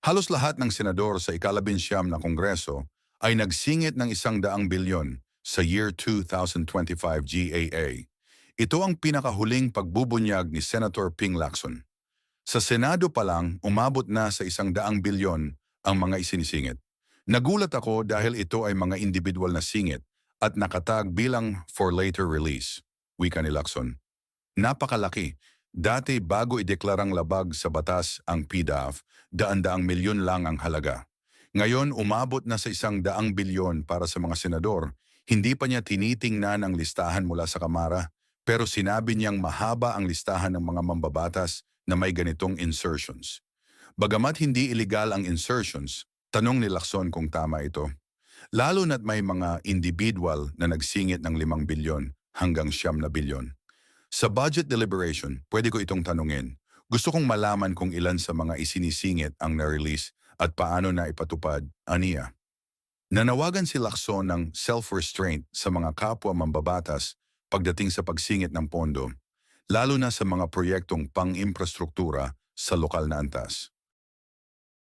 Halos lahat ng senador sa ikalabinsyam na kongreso ay nagsingit ng 100 bilyon sa Year 2025 GAA. Ito ang pinakahuling pagbubunyag ni Senator Ping Lacson. Sa Senado pa lang, umabot na sa 100 bilyon ang mga isinisingit. Nagulat ako dahil ito ay mga individual na singit at nakatag bilang for later release, wika ni Lacson. Napakalaki. Dati bago ideklarang labag sa batas ang PDAF, daan-daang milyon lang ang halaga. Ngayon umabot na sa 100 bilyon para sa mga senador. Hindi pa niya tinitingnan ang listahan mula sa Kamara, pero sinabi niyang mahaba ang listahan ng mga mambabatas na may ganitong insertions. Bagamat hindi iligal ang insertions, tanong ni Lacson kung tama ito. Lalo na't may mga individual na nagsingit ng 5 bilyon hanggang 9 bilyon. Sa budget deliberation, pwede ko itong tanungin. Gusto kong malaman kung ilan sa mga isinisingit ang na-release at paano na ipatupad, aniya. Nanawagan si Lacson ng self-restraint sa mga kapwa mambabatas pagdating sa pagsingit ng pondo, lalo na sa mga proyektong pang-imprastruktura sa lokal na antas.